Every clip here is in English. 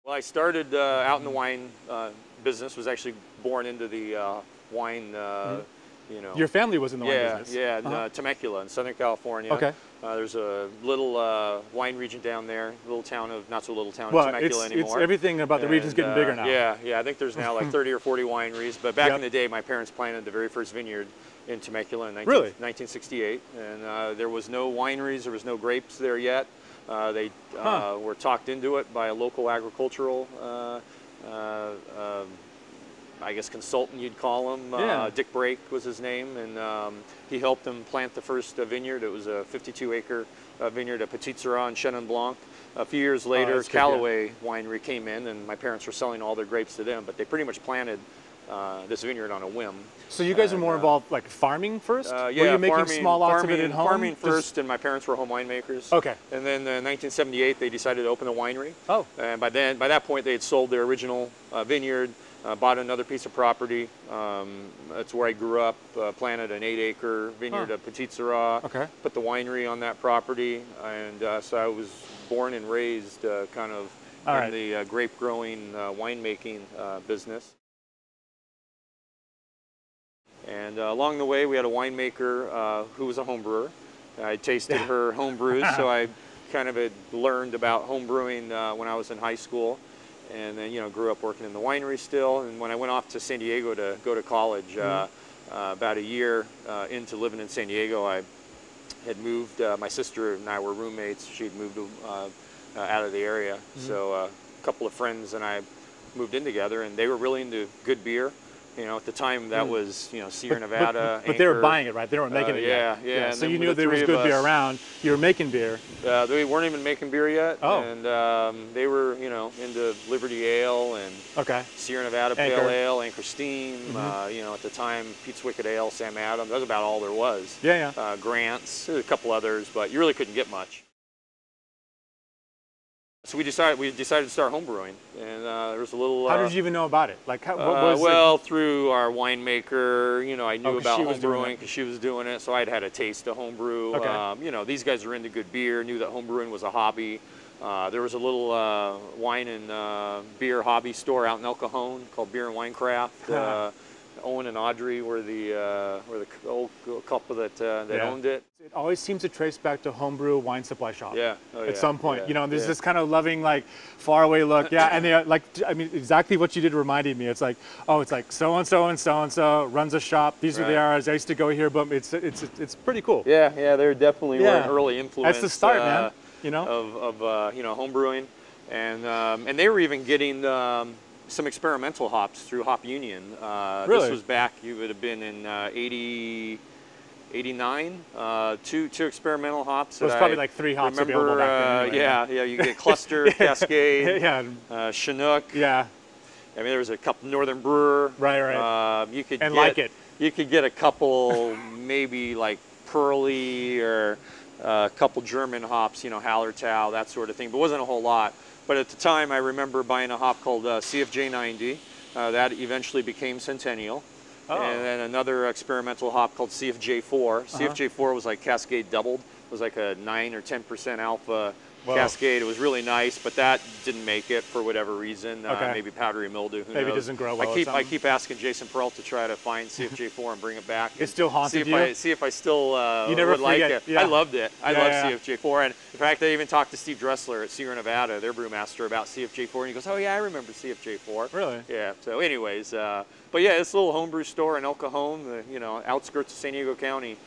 Well, I started out in the wine business, was actually born into the wine, you know. Your family was in the wine business? Yeah, in Temecula in Southern California. Okay. There's a little wine region down there, little town of, not so little town of Temecula anymore. It's everything about the region's getting bigger now. Yeah, I think there's now like 30 or 40 wineries, but back in the day, my parents planted the very first vineyard in Temecula in 1968, and there was no wineries, there was no grapes there yet. They were talked into it by a local agricultural, I guess, consultant you'd call him. Dick Brake was his name, and he helped them plant the first vineyard. It was a 52-acre vineyard at Petit Syrah in Chenin Blanc. A few years later, Callaway Winery came in, and my parents were selling all their grapes to them, but they pretty much planted this vineyard on a whim. So you guys were more involved, like farming first? Yeah, were you making small lots of it at home? Farming first, and my parents were home winemakers. Okay. And then in 1978, they decided to open a winery. Oh. And by that point, they had sold their original vineyard, bought another piece of property. That's where I grew up, planted an 8-acre vineyard at Petit Syrah, put the winery on that property, and so I was born and raised kind of in the grape growing, winemaking business. And along the way, we had a winemaker who was a home brewer. I tasted her home brews, so I kind of had learned about home brewing when I was in high school. And then, you know, grew up working in the winery still. And when I went off to San Diego to go to college, about a year into living in San Diego, I had moved. My sister and I were roommates. She'd moved out of the area. So a couple of friends and I moved in together, and they were really into good beer. You know, at the time that was, you know, Sierra Nevada. But they were buying it, right? They weren't making it yet. Yeah. So you knew there was good beer around. You were making beer. They weren't even making beer yet. Oh. And they were, you know, into Liberty Ale and Sierra Nevada Pale Ale, Anchor Steam. You know, at the time, Pete's Wicked Ale, Sam Adams. That was about all there was. Grants, a couple others, but you really couldn't get much. So we decided to start home brewing, and there was a little. How did you even know about it? Like, what was well, through our winemaker. You know, I knew about home brewing because she was doing it, so I'd had a taste of home brew. You know, these guys were into good beer. Knew that home brewing was a hobby. There was a little wine and beer hobby store out in El Cajon called Beer and Wine Craft. Owen and Audrey were the old couple that owned it. It always seems to trace back to homebrew wine supply shop. At some point, you know, there's this kind of loving, like, faraway look. And they like, I mean, exactly what you did reminded me. It's like, oh, it's like so and so and so and so runs a shop. These are the hours I used to go here. But it's pretty cool. Yeah, they definitely were an early influence. That's the start, man. You know, of you know, home brewing, and they were even getting some experimental hops through Hop Union. This was back, you would have been in 89, two experimental hops. It was probably like 3 hops available back then. Anyway, you get Cluster, Cascade, Chinook. I mean, there was a couple Northern Brewer. You could you could get a couple, maybe like Pearly or a couple German hops, you know, Hallertau, that sort of thing, but wasn't a whole lot. But at the time, I remember buying a hop called CFJ 90. That eventually became Centennial. And then another experimental hop called CFJ4. CFJ4 was like Cascade doubled. It was like a 9 or 10% alpha Cascade. It was really nice, but that didn't make it for whatever reason. Maybe powdery mildew. Who knows? Maybe it doesn't grow well. I keep asking Jason Peralt to try to find CFJ4 and bring it back. It still haunted you? See if I still would like it. I loved it. I love CFJ4. And in fact, I even talked to Steve Dressler at Sierra Nevada, their brewmaster, about CFJ4. And he goes, oh yeah, I remember CFJ4. Really? Yeah. So anyways, but yeah, this little homebrew store in El Cajon, you know, outskirts of San Diego County.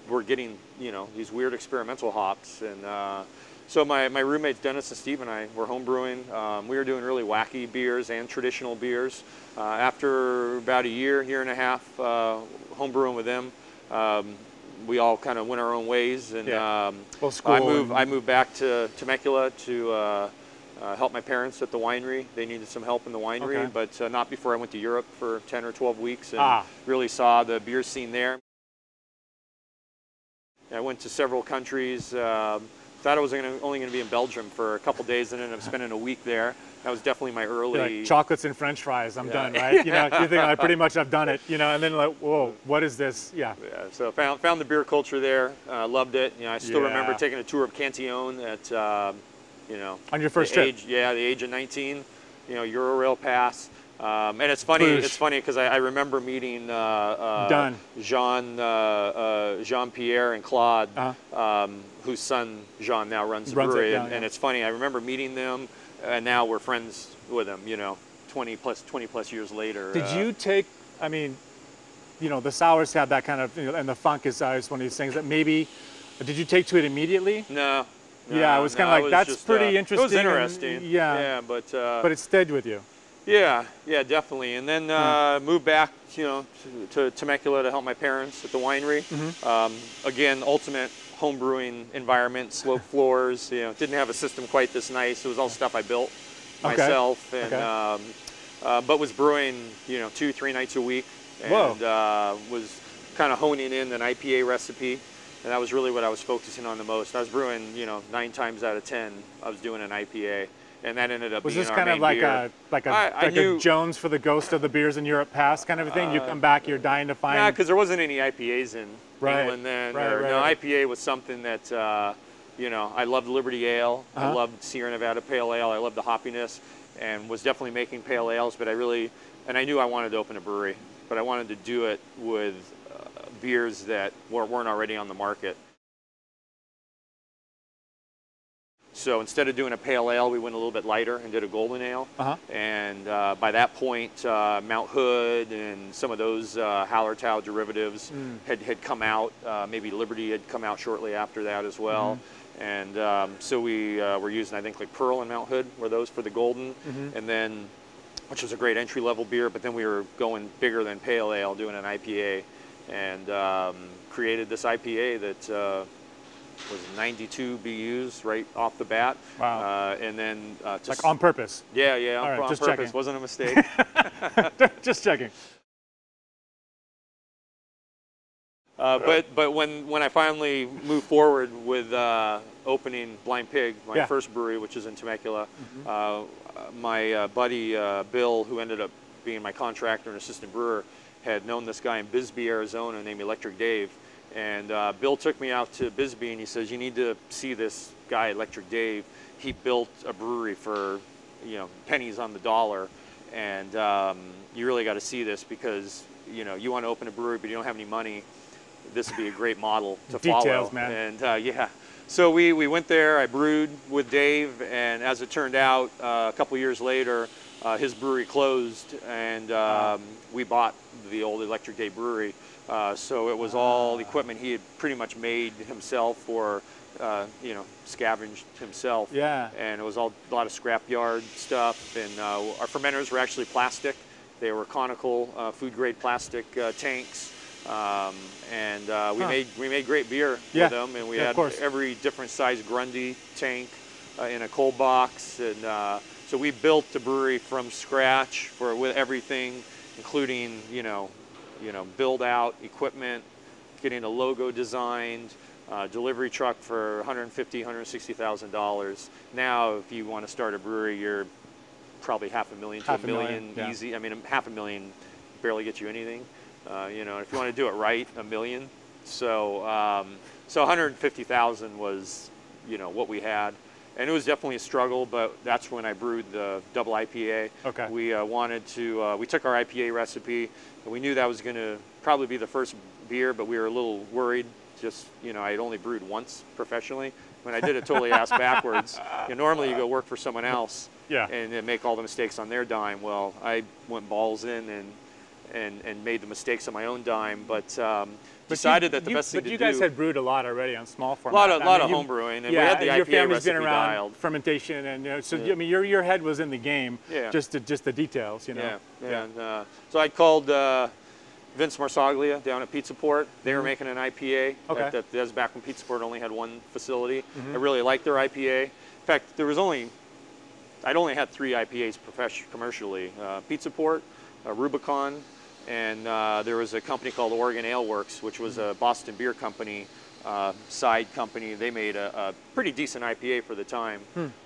We're getting, you know, these weird experimental hops, and so my roommates Dennis and Steve and I were home brewing. We were doing really wacky beers and traditional beers. After about a year and a half home brewing with them, we all kind of went our own ways, and I moved back to Temecula to help my parents at the winery. They needed some help in the winery, but not before I went to Europe for 10 or 12 weeks and really saw the beer scene there. I went to several countries. Thought I was only going to be in Belgium for a couple days, and ended up spending a week there. That was definitely my early. Like chocolates and French fries. I'm done, right? You know, you think I pretty much I've done it. You know, and then like, whoa, what is this? So found the beer culture there. Loved it. You know, I still remember taking a tour of Cantillon at you know. On your first trip? Yeah, the age of 19, you know, Euro-Rail Pass. And it's funny. Boosh. It's funny because I remember meeting Jean-Pierre and Claude, whose son Jean now runs the brewery. And it's funny. I remember meeting them, and now we're friends with them. You know, 20 plus years later. Did you take? I mean, you know, the sours have that kind of, you know, and the funk is one of these things that maybe. Did you take to it immediately? No. Yeah, it was kind of like that's just, pretty interesting. It was interesting. And, yeah, but it stayed with you. Yeah, definitely. And then moved back, you know, to Temecula to help my parents at the winery. Again, ultimate home brewing environment, slope floors. You know, didn't have a system quite this nice. It was all stuff I built myself, and but was brewing, you know, 2-3 nights a week, and was kind of honing in an IPA recipe. And that was really what I was focusing on the most. I was brewing, you know, 9 times out of 10, I was doing an IPA. And that ended up being our main beer. Was this kind of like a Jones for the ghost of the beers in Europe past kind of a thing? You come back, you're dying to find... Yeah, because there wasn't any IPAs in England then. No, IPA was something that, you know, I loved Liberty Ale. I loved Sierra Nevada Pale Ale. I loved the hoppiness, and was definitely making pale ales. But I knew I wanted to open a brewery. But I wanted to do it with beers that weren't already on the market. So instead of doing a pale ale, we went a little bit lighter and did a golden ale. And by that point, Mount Hood and some of those Hallertau derivatives had come out. Maybe Liberty had come out shortly after that as well. And so we were using, I think, like Pearl and Mount Hood were those for the golden. And then, which was a great entry-level beer, but then we were going bigger than pale ale, doing an IPA, and created this IPA that was 92 BUs right off the bat. Wow. And then like on purpose? Yeah, on purpose. Checking. Wasn't a mistake. Just checking. But when I finally moved forward with opening Blind Pig, my first brewery, which is in Temecula, my buddy Bill, who ended up being my contractor and assistant brewer, had known this guy in Bisbee, Arizona, named Electric Dave. And Bill took me out to Bisbee, and he says, "You need to see this guy, Electric Dave. He built a brewery for, you know, pennies on the dollar, and you really got to see this because, you know, you want to open a brewery, but you don't have any money. This would be a great model to follow." Details, man. And so we went there. I brewed with Dave, and as it turned out, a couple years later, his brewery closed, and we bought the old Electric Dave brewery. So it was all equipment he had pretty much made himself or, you know, scavenged himself. Yeah. And it was a lot of scrapyard stuff. And our fermenters were actually plastic. They were conical, food-grade plastic tanks. And we made great beer with them. And we had every different size Grundy tank in a cold box. And so we built the brewery from scratch with everything, including, you know, build out equipment, getting a logo designed, delivery truck for $150,000, $160,000. Now, if you want to start a brewery, you're probably $500,000 to $1 million easy. I mean, $500,000 barely gets you anything. You know, if you want to do it right, $1 million. So, so $150,000 was, you know, what we had. And it was definitely a struggle, but that's when I brewed the double IPA. Okay. We wanted to, we took our IPA recipe, and we knew that was going to probably be the first beer, but we were a little worried. Just, you know, I had only brewed once professionally. When I did it totally ass backwards. You know, normally you go work for someone else and make all the mistakes on their dime. Well, I went balls in and made the mistakes on my own dime, but decided that the best thing to do. But you guys had brewed a lot already on small format. A lot of home brewing, and we had the IPA your family's recipe been around dialed. Fermentation, and, you know, so I mean, your head was in the game. Just the details, you know. And, so I called Vince Marsaglia down at Pizza Port. They were making an IPA. That was back when Pizza Port only had one facility. I really liked their IPA. In fact, I'd only had 3 IPAs commercially. Pizza Port, Rubicon, and there was a company called Oregon Ale Works, which was a Boston beer company, side company. They made a pretty decent IPA for the time,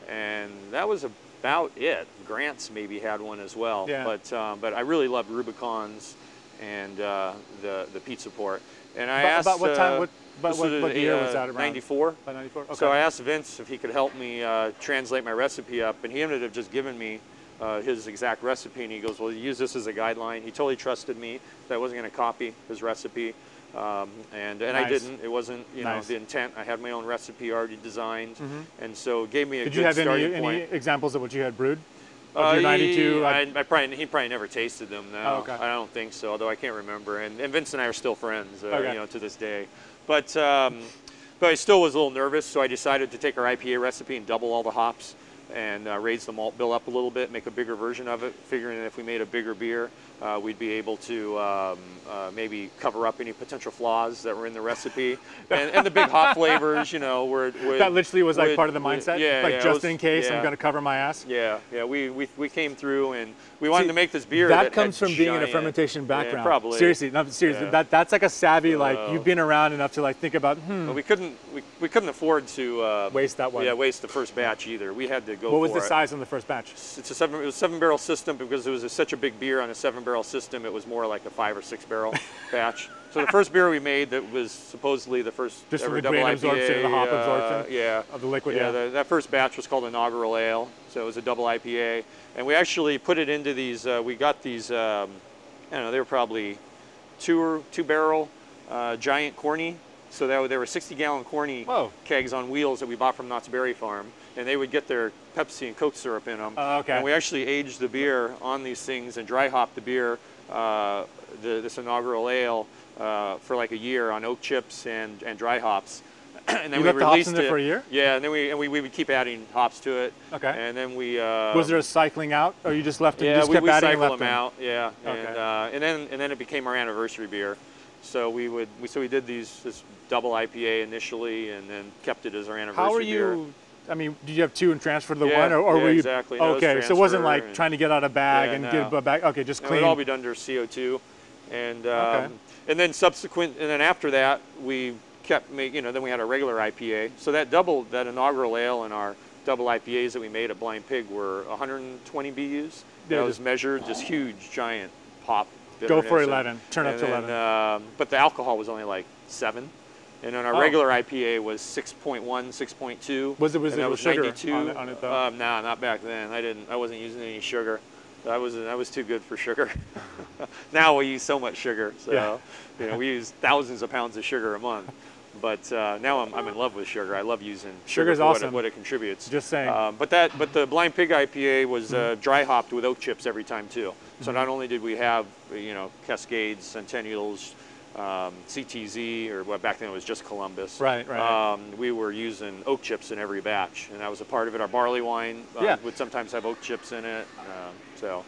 and that was about it. Grant's maybe had one as well, but I really loved Rubicons, and the peat support. And I asked about what time? What year was that around? 94. About 94. Okay. So I asked Vince if he could help me translate my recipe up, and he ended up just giving me his exact recipe, and he goes, well, use this as a guideline. He totally trusted me that I wasn't going to copy his recipe, and Nice. I didn't. It wasn't Nice. the intent. I had my own recipe already designed, and so it gave me a Did good you have starting any point. examples of what you had brewed? Of your 92? He probably never tasted them. No, Oh, okay. I don't think so. Although I can't remember. And Vince and I are still friends, Okay. you know, to this day. But I still was a little nervous, so I decided to take our IPA recipe and double all the hops and raise the malt bill up a little bit, make a bigger version of it, figuring that if we made a bigger beer, we'd be able to maybe cover up any potential flaws that were in the recipe. And the big hop flavors, you know, that literally was like part of the mindset? Yeah, like yeah, just in case, I'm going to cover my ass? Yeah, yeah, we came through and we wanted to make this beer that comes from being in a fermentation background. Yeah, probably. Seriously, no, seriously, that's like a savvy, like you've been around enough to like think about, Well, we couldn't afford to waste that one. Yeah, waste the first batch either. We had to go. What was for the it. size on the first batch? It was a 7-barrel system because it was such a big beer on a 7-barrel system. It was more like a 5 or 6 barrel batch. So the first beer we made that was supposedly the first just ever from the double grain IPA, absorption, the hop absorption, yeah, of the liquid. Yeah, that first batch was called Inaugural Ale. So it was a double IPA, and we actually put it into these. We got these. I don't know. They were probably two barrel giant corny. So they were 60-gallon corny kegs on wheels that we bought from Knott's Berry Farm, and they would get their Pepsi and Coke syrup in them. Okay. And we actually aged the beer on these things and dry hopped the beer, this Inaugural Ale, for like a year on oak chips and dry hops. And then you we left the hops released in there it for a year? Yeah, and then we would keep adding hops to it. Okay. And then we was there a cycling out, or you just left it? Yeah, you just kept we adding cycle and left them out. Yeah. Okay. And then it became our anniversary beer. So we did this double IPA initially, and then kept it as our anniversary How are beer. you? I mean, did you have two and transfer to the Yeah, one, or yeah, were you? exactly. No, it was Okay, so it wasn't transfer like trying to get out a bag and get a bag. Okay, just No, clean. it would all be done under CO2, and then and then after that we kept making. Then we had our regular IPA. So that Inaugural Ale and our double IPAs that we made at Blind Pig were 120 BUs. That was measured, just huge, giant pop. Go for 11. Turn up to 11. But the alcohol was only like 7. And then our regular IPA was 6.1, 6.2. Was there sugar 92. on it though? No, not back then. I wasn't using any sugar. I was too good for sugar. Now we use so much sugar. So we use thousands of pounds of sugar a month. But now I'm in love with sugar. I love using sugar for awesome. what it contributes. Just saying. But the Blind Pig IPA was dry hopped with oak chips every time too. So not only did we have Cascades, Centennials, CTZ, or back then it was just Columbus. Right. We were using oak chips in every batch, and that was a part of it. Our barley wine would sometimes have oak chips in it.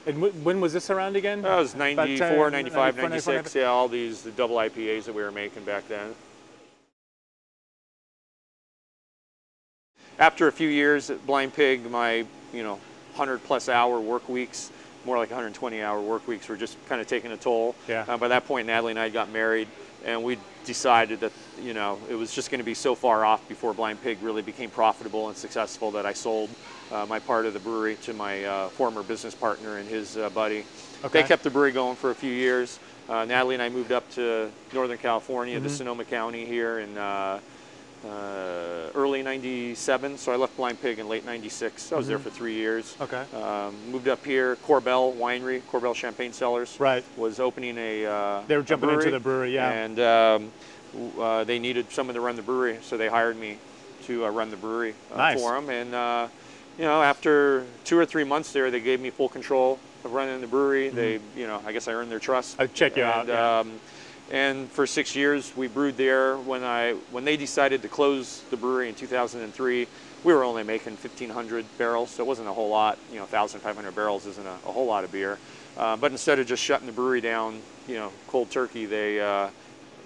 And when was this around again? That was 94, 95, 96. Yeah, all the double IPAs that we were making back then. After a few years at Blind Pig, my 100+ hour work weeks, more like 120-hour work weeks, were just kind of taking a toll. Yeah. By that point, Natalie and I got married, and we decided that it was just going to be so far off before Blind Pig really became profitable and successful that I sold my part of the brewery to my former business partner and his buddy. Okay. They kept the brewery going for a few years. Natalie and I moved up to Northern California, to Sonoma County here in early '97, so I left Blind Pig in late '96. I was there for 3 years. Okay. Moved up here. Corbel Winery, Corbel Champagne Cellars, was opening a they were jumping brewery, into the brewery, yeah. And they needed someone to run the brewery, so they hired me to run the brewery for them. And after 2 or 3 months there, they gave me full control of running the brewery. They, I guess I earned their trust. I'd check you out. And for 6 years, we brewed there. When they decided to close the brewery in 2003, we were only making 1,500 barrels, so it wasn't a whole lot. 1,500 barrels isn't a whole lot of beer. But instead of just shutting the brewery down, cold turkey, they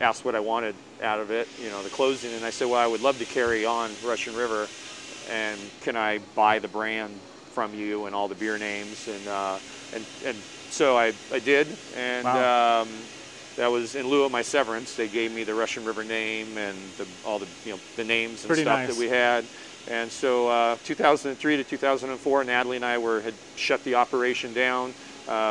asked what I wanted out of it, the closing. And I said, well, I would love to carry on Russian River, and can I buy the brand from you and all the beer names? And so I did, and. Wow. That was in lieu of my severance. They gave me the Russian River name and all the the names and Pretty stuff nice. that we had. And so 2003 to 2004, Natalie and I had shut the operation down.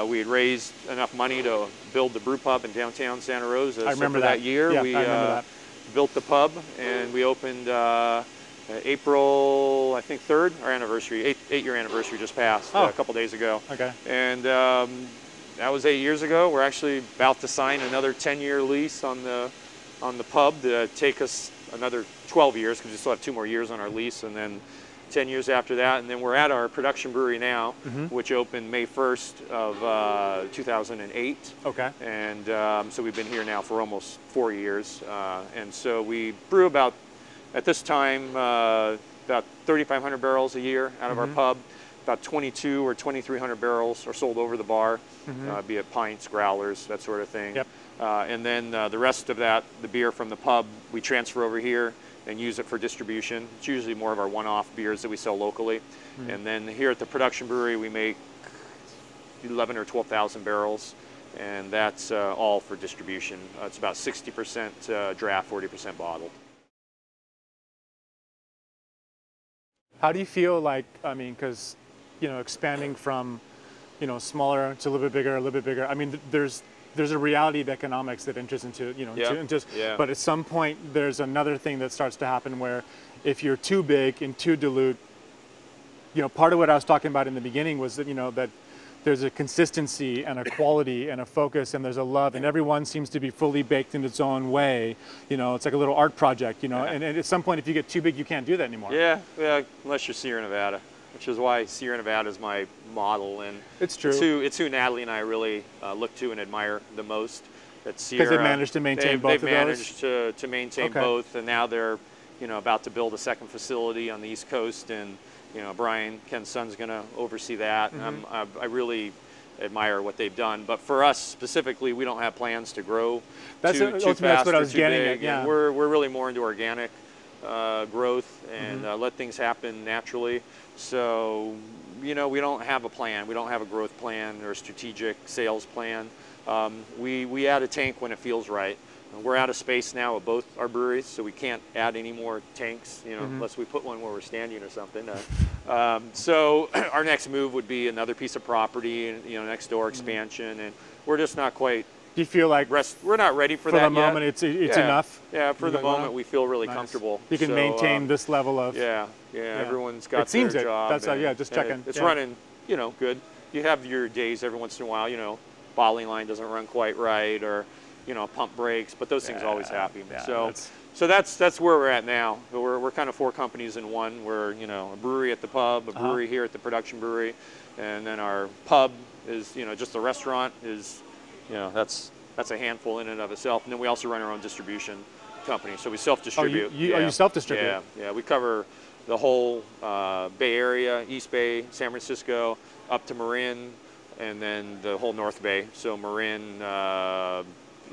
We had raised enough money to build the brew pub in downtown Santa Rosa. I remember that year. Yeah, we I remember that. built the pub, and we opened April, I think 3rd, our anniversary, 8-year anniversary just passed a couple days ago. Okay. And that was 8 years ago. We're actually about to sign another 10-year lease on the pub to take us another 12 years, because we still have 2 more years on our lease, and then 10 years after that. And then we're at our production brewery now, which opened May 1st of 2008. Okay. And so we've been here now for almost 4 years. And so we brew about, at this time, about 3,500 barrels a year out of our pub. About 2,200 or 2,300 barrels are sold over the bar, be it pints, growlers, that sort of thing. Yep. And then the rest of that, the beer from the pub, we transfer over here and use it for distribution. It's usually more of our one-off beers that we sell locally. And then here at the production brewery, we make 11 or 12,000 barrels, and that's all for distribution. It's about 60% draft, 40% bottled. How do you feel like, I mean, because, you know, expanding from, you know, smaller to a little bit bigger, I mean, there's a reality of economics that enters into, you know, but at some point there's another thing that starts to happen where if you're too big and too dilute, you know, part of what I was talking about in the beginning was that, you know, that there's a consistency and a quality and a focus, and there's a love, and everyone seems to be fully baked in its own way. You know, it's like a little art project, you know, and at some point if you get too big, you can't do that anymore. Yeah, unless you're Sierra Nevada, which is why Sierra Nevada is my model, and it's true. It's who Natalie and I really look to and admire the most. Because they managed to maintain both of those? They've managed to maintain both, and now they're, you know, about to build a second facility on the East Coast, and you know, Brian, Ken's son's going to oversee that. And I really admire what they've done. But for us specifically, we don't have plans to grow too fast that's what I or was too getting big. at, yeah. And we're really more into organic growth and let things happen naturally. So, you know, we don't have a plan. We don't have a growth plan or a strategic sales plan. We add a tank when it feels right. We're out of space now at both our breweries, so we can't add any more tanks, you know, unless we put one where we're standing or something. So our next move would be another piece of property, and you know, next door expansion, and we're just not quite. Do you feel like we're not ready for that yet? For the moment, it's enough. Yeah, for the moment, we feel really comfortable. You can maintain this level of. Yeah. Everyone's got their job. That's just checking. It's running, you know, good. You have your days every once in a while, you know, bottling line doesn't run quite right, or you know, pump breaks, but those things always happen. So that's where we're at now. We're kind of 4 companies in one. We're, you know, a brewery at the pub, a brewery here at the production brewery, and then our pub is, you know, just the restaurant is, you know, that's a handful in and of itself. And then we also run our own distribution company, so we self-distribute. You self-distribute? Yeah, we cover the whole Bay Area, East Bay, San Francisco, up to Marin, and then the whole North Bay. So Marin,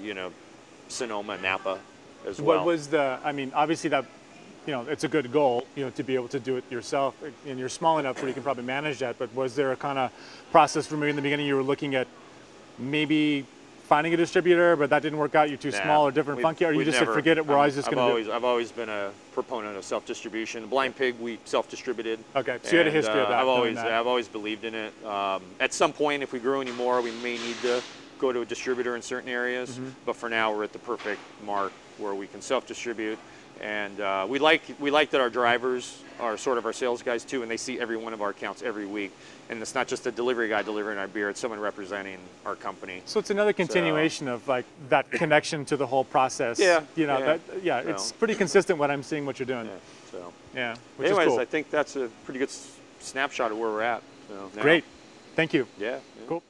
you know, Sonoma, Napa as well. What was the, I mean, obviously that, you know, it's a good goal, you know, to be able to do it yourself, and you're small enough where you can probably manage that, but was there a kind of process for maybe in the beginning you were looking at maybe finding a distributor, but that didn't work out, you're too small or different, funky, or you just said, forget it, we're always just going to do it? I've always been a proponent of self-distribution. Blind Pig, we self-distributed. Okay, so you had a history of that. I've always believed in it. At some point, if we grew any more, we may need to go to a distributor in certain areas, but for now we're at the perfect mark where we can self-distribute, and we like that our drivers are sort of our sales guys too, and they see every one of our accounts every week, and it's not just a delivery guy delivering our beer, it's someone representing our company. So it's another continuation of like that connection to the whole process. You know, it's pretty consistent what I'm seeing what you're doing. Which anyways, is cool. I think that's a pretty good snapshot of where we're at. So Great, thank you. Yeah. Cool.